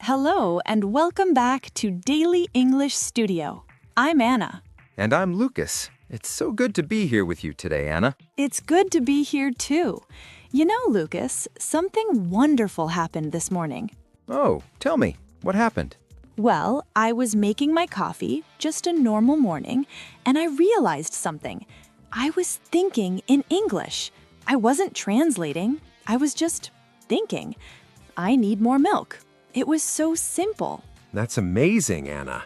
Hello and welcome back to Daily English Studio. I'm Anna. And I'm Lucas. It's so good to be here with you today, Anna. It's good to be here too. You know, Lucas, something wonderful happened this morning. Oh, tell me, what happened? Well, I was making my coffee, just a normal morning, and I realized something. I was thinking in English. I wasn't translating. I was just thinking. I need more milk. It was so simple. That's amazing, Anna.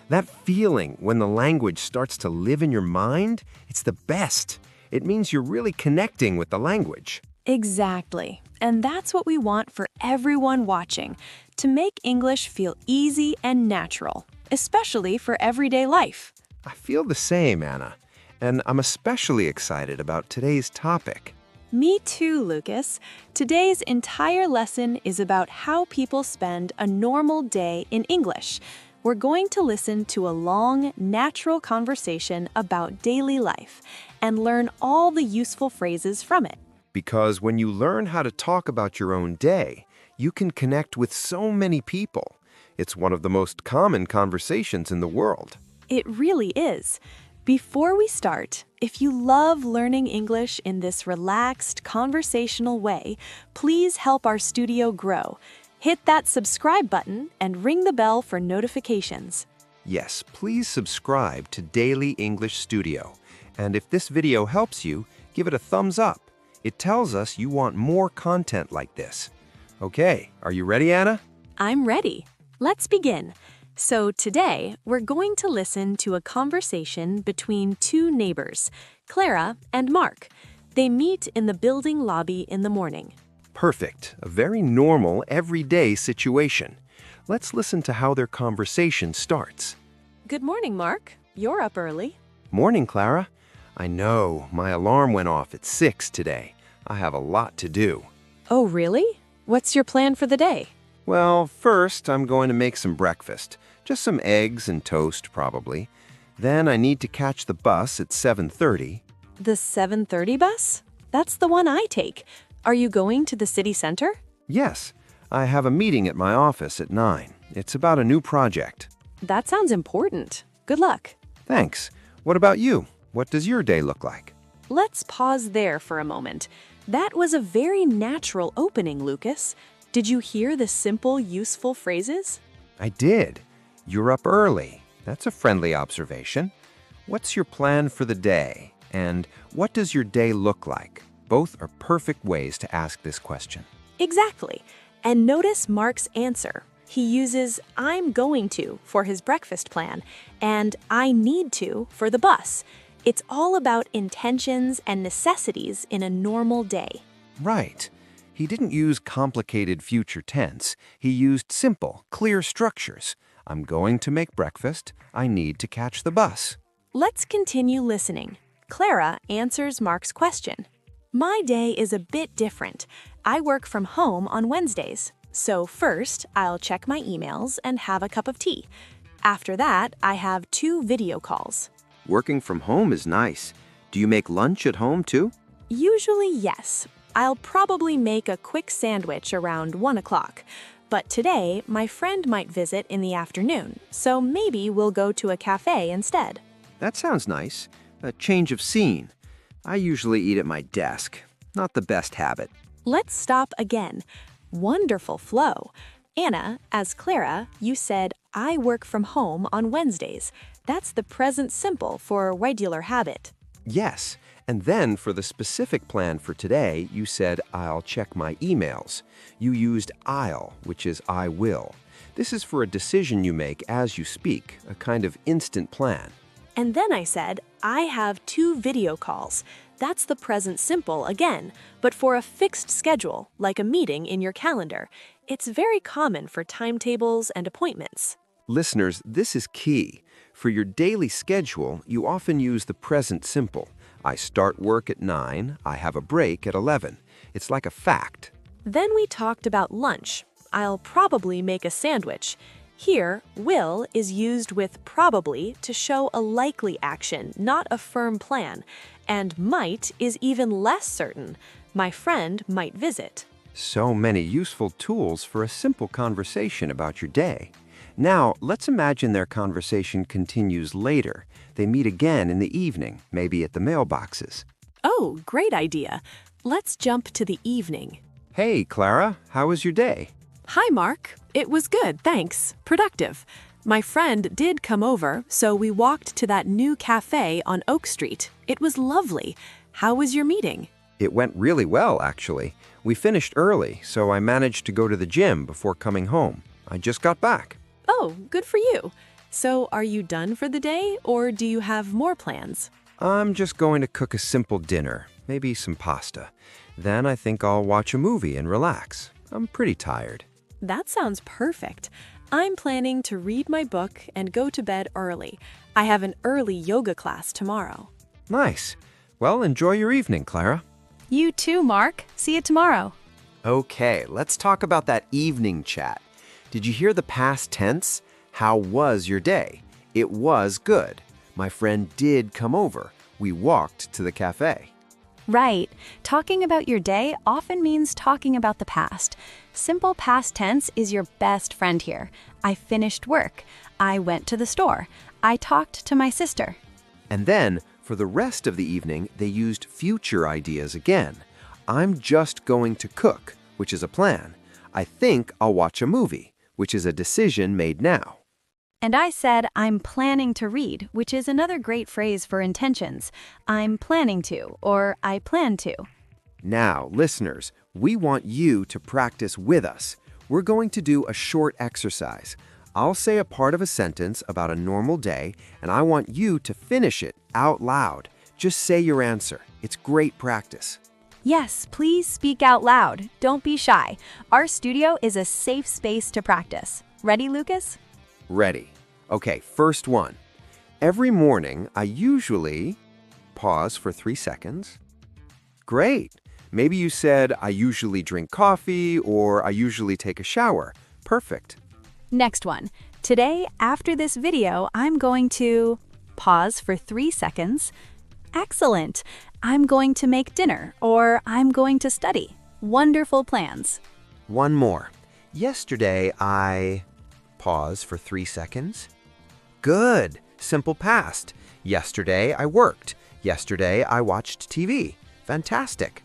That feeling when the language starts to live in your mind, it's the best. It means you're really connecting with the language. Exactly. And that's what we want for everyone watching, to make English feel easy and natural, especially for everyday life. I feel the same, Anna. And I'm especially excited about today's topic. Me too, Lucas. Today's entire lesson is about how people spend a normal day in English. We're going to listen to a long, natural conversation about daily life and learn all the useful phrases from it. Because when you learn how to talk about your own day, you can connect with so many people. It's one of the most common conversations in the world. It really is. Before we start, if you love learning English in this relaxed, conversational way, please help our studio grow. Hit that subscribe button and ring the bell for notifications. Yes, please subscribe to Daily English Studio. And if this video helps you, give it a thumbs up. It tells us you want more content like this. Okay, are you ready, Anna? I'm ready. Let's begin. So today, we're going to listen to a conversation between two neighbors, Clara and Mark. They meet in the building lobby in the morning. Perfect. A very normal, everyday situation. Let's listen to how their conversation starts. Good morning, Mark. You're up early. Morning, Clara. I know, my alarm went off at 6 today. I have a lot to do. Oh, really? What's your plan for the day? Well, first, I'm going to make some breakfast. Just some eggs and toast, probably. Then I need to catch the bus at 7:30. The 7:30 bus? That's the one I take. Are you going to the city center? Yes, I have a meeting at my office at 9. It's about a new project. That sounds important. Good luck. Thanks. What about you? What does your day look like? Let's pause there for a moment. That was a very natural opening, Lucas. Did you hear the simple, useful phrases? I did. You're up early. That's a friendly observation. What's your plan for the day? And what does your day look like? Both are perfect ways to ask this question. Exactly. And notice Mark's answer. He uses I'm going to for his breakfast plan and I need to for the bus. It's all about intentions and necessities in a normal day. Right. He didn't use complicated future tense. He used simple, clear structures. I'm going to make breakfast. I need to catch the bus. Let's continue listening. Clara answers Mark's question. My day is a bit different. I work from home on Wednesdays. So first, I'll check my emails and have a cup of tea. After that, I have 2 video calls. Working from home is nice. Do you make lunch at home too? Usually, yes. I'll probably make a quick sandwich around 1 o'clock. But today, my friend might visit in the afternoon, so maybe we'll go to a cafe instead. That sounds nice. A change of scene. I usually eat at my desk. Not the best habit. Let's stop again. Wonderful flow. Anna, as Clara, you said, I work from home on Wednesdays. That's the present simple for a regular habit. Yes. And then for the specific plan for today, you said, I'll check my emails. You used I'll, which is I will. This is for a decision you make as you speak, a kind of instant plan. And then I said, I have 2 video calls. That's the present simple again, but for a fixed schedule, like a meeting in your calendar. It's very common for timetables and appointments. Listeners, this is key. For your daily schedule, you often use the present simple. I start work at 9, I have a break at 11. It's like a fact. Then we talked about lunch. I'll probably make a sandwich. Here, will is used with probably to show a likely action, not a firm plan. And might is even less certain. My friend might visit. So many useful tools for a simple conversation about your day. Now, let's imagine their conversation continues later. They meet again in the evening, maybe at the mailboxes. Oh, great idea. Let's jump to the evening. Hey, Clara, how was your day? Hi, Mark. It was good, thanks. Productive. My friend did come over, so we walked to that new cafe on Oak Street. It was lovely. How was your meeting? It went really well, actually. We finished early, so I managed to go to the gym before coming home. I just got back. Oh, good for you. So are you done for the day, or do you have more plans? I'm just going to cook a simple dinner, maybe some pasta. Then I think I'll watch a movie and relax. I'm pretty tired. That sounds perfect. I'm planning to read my book and go to bed early. I have an early yoga class tomorrow. Nice. Well, enjoy your evening, Clara. You too, Mark. See you tomorrow. Okay, let's talk about that evening chat. Did you hear the past tense? How was your day? It was good. My friend did come over. We walked to the cafe. Right. Talking about your day often means talking about the past. Simple past tense is your best friend here. I finished work. I went to the store. I talked to my sister. And then, for the rest of the evening, they used future ideas again. I'm just going to cook, which is a plan. I think I'll watch a movie, which is a decision made now. And I said, I'm planning to read, which is another great phrase for intentions. I'm planning to, or I plan to. Now, listeners, we want you to practice with us. We're going to do a short exercise. I'll say a part of a sentence about a normal day, and I want you to finish it out loud. Just say your answer. It's great practice. Yes, please speak out loud. Don't be shy. Our studio is a safe space to practice. Ready, Lucas? Ready. Okay, first one. Every morning, I usually pause for 3 seconds. Great. Maybe you said, I usually drink coffee or I usually take a shower. Perfect. Next one. Today, after this video, I'm going to pause for 3 seconds. Excellent. I'm going to make dinner or I'm going to study. Wonderful plans. One more. Yesterday, I pause for 3 seconds. Good. Simple past. Yesterday, I worked. Yesterday, I watched TV. Fantastic.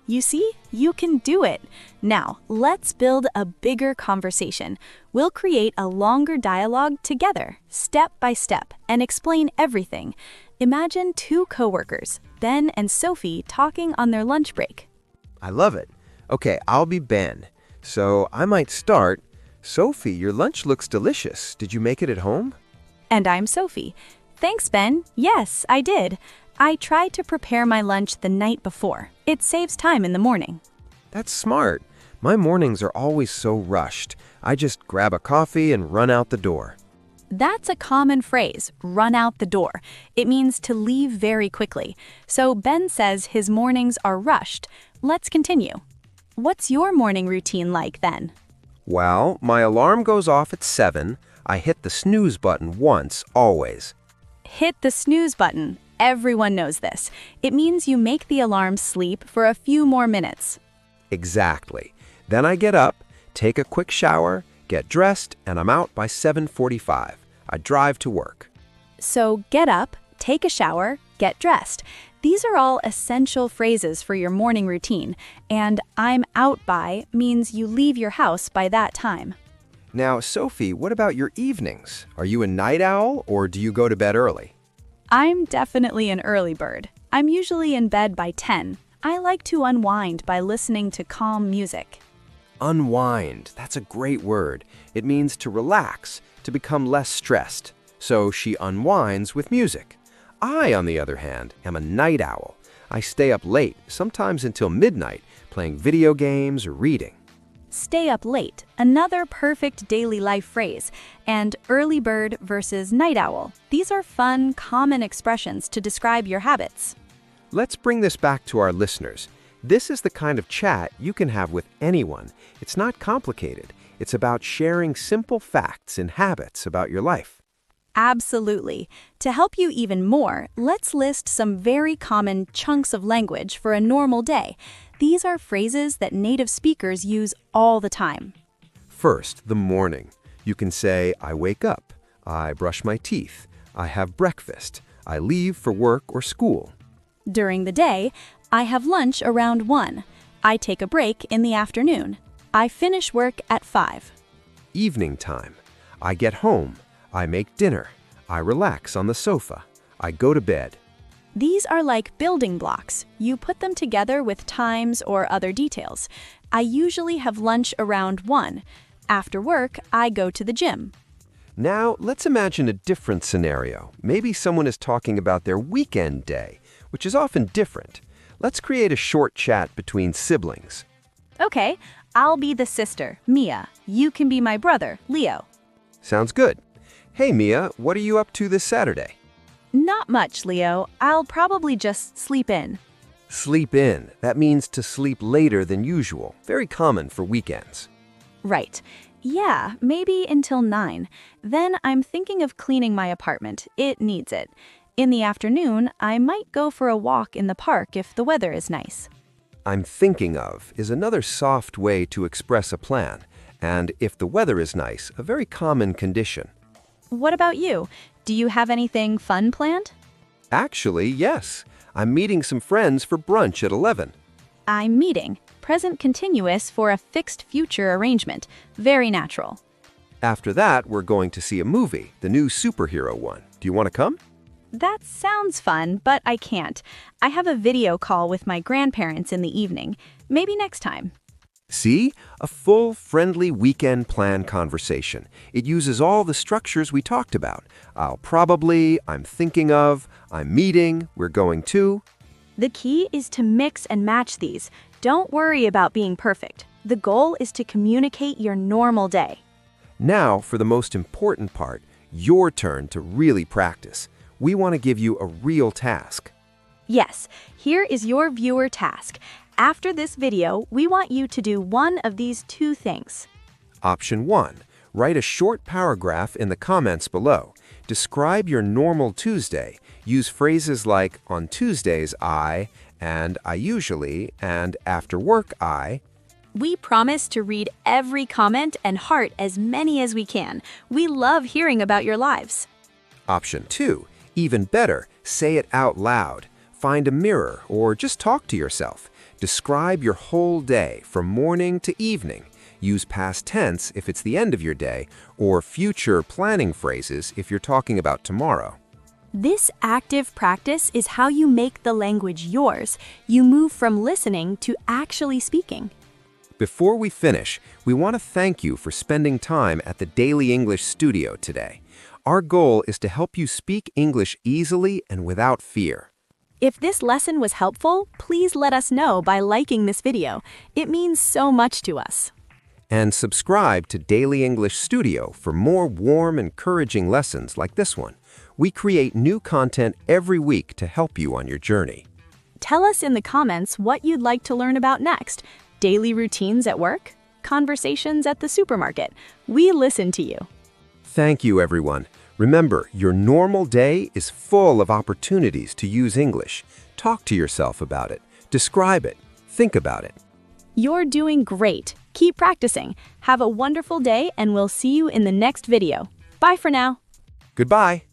You see, you can do it. Now, let's build a bigger conversation. We'll create a longer dialogue together, step by step, and explain everything. Imagine 2 coworkers, Ben and Sophie, talking on their lunch break. I love it. Okay, I'll be Ben. So I might start. Sophie, your lunch looks delicious. Did you make it at home? And I'm Sophie. Thanks, Ben. Yes, I did. I tried to prepare my lunch the night before. It saves time in the morning. That's smart. My mornings are always so rushed. I just grab a coffee and run out the door. That's a common phrase, run out the door. It means to leave very quickly. So Ben says his mornings are rushed. Let's continue. What's your morning routine like then? Well, my alarm goes off at 7. I hit the snooze button once, always. Hit the snooze button. Everyone knows this. It means you make the alarm sleep for a few more minutes. Exactly. Then I get up, take a quick shower, get dressed, and I'm out by 7:45. I drive to work. So get up, take a shower, get dressed. These are all essential phrases for your morning routine, and I'm out by means you leave your house by that time. Now, Sophie, what about your evenings? Are you a night owl or do you go to bed early? I'm definitely an early bird. I'm usually in bed by 10. I like to unwind by listening to calm music. Unwind. That's a great word. It means to relax, to become less stressed. So she unwinds with music. I, on the other hand, am a night owl. I stay up late, sometimes until midnight, playing video games or reading. Stay up late, another perfect daily life phrase, and early bird versus night owl. These are fun, common expressions to describe your habits. Let's bring this back to our listeners. This is the kind of chat you can have with anyone. It's not complicated. It's about sharing simple facts and habits about your life. Absolutely. To help you even more, let's list some very common chunks of language for a normal day. These are phrases that native speakers use all the time. First, the morning. You can say, I wake up, I brush my teeth, I have breakfast, I leave for work or school. During the day, I have lunch around 1. I take a break in the afternoon. I finish work at 5. Evening time. I get home, I make dinner, I relax on the sofa, I go to bed. These are like building blocks. You put them together with times or other details. I usually have lunch around 1. After work, I go to the gym. Now, let's imagine a different scenario. Maybe someone is talking about their weekend day, which is often different. Let's create a short chat between siblings. Okay, I'll be the sister, Mia. You can be my brother, Leo. Sounds good. Hey, Mia, what are you up to this Saturday? Not much, Leo. I'll probably just sleep in. Sleep in. That means to sleep later than usual. Very common for weekends. Right. Yeah, maybe until 9. Then I'm thinking of cleaning my apartment. It needs it. In the afternoon, I might go for a walk in the park if the weather is nice. I'm thinking of is another soft way to express a plan. And if the weather is nice, a very common condition. What about you? Do you have anything fun planned? Actually, yes. I'm meeting some friends for brunch at 11. I'm meeting. Present continuous for a fixed future arrangement. Very natural. After that, we're going to see a movie, the new superhero one. Do you want to come? That sounds fun, but I can't. I have a video call with my grandparents in the evening. Maybe next time. See? A full, friendly weekend plan conversation. It uses all the structures we talked about. I'll probably, I'm thinking of, I'm meeting, we're going to. The key is to mix and match these. Don't worry about being perfect. The goal is to communicate your normal day. Now, for the most important part, your turn to really practice. We want to give you a real task. Yes, here is your viewer task. After this video, we want you to do one of these 2 things. Option 1. Write a short paragraph in the comments below. Describe your normal Tuesday. Use phrases like, on Tuesdays I, and I usually, and after work I. We promise to read every comment and heart as many as we can. We love hearing about your lives. Option 2. Even better, say it out loud. Find a mirror or just talk to yourself. Describe your whole day from morning to evening. Use past tense if it's the end of your day, or future planning phrases if you're talking about tomorrow. This active practice is how you make the language yours. You move from listening to actually speaking. Before we finish, we want to thank you for spending time at the Daily English Studio today. Our goal is to help you speak English easily and without fear. If this lesson was helpful, please let us know by liking this video. It means so much to us. And subscribe to Daily English Studio for more warm, encouraging lessons like this one. We create new content every week to help you on your journey. Tell us in the comments what you'd like to learn about next. Daily routines at work? Conversations at the supermarket? We listen to you. Thank you, everyone. Remember, your normal day is full of opportunities to use English. Talk to yourself about it. Describe it. Think about it. You're doing great. Keep practicing. Have a wonderful day, and we'll see you in the next video. Bye for now. Goodbye.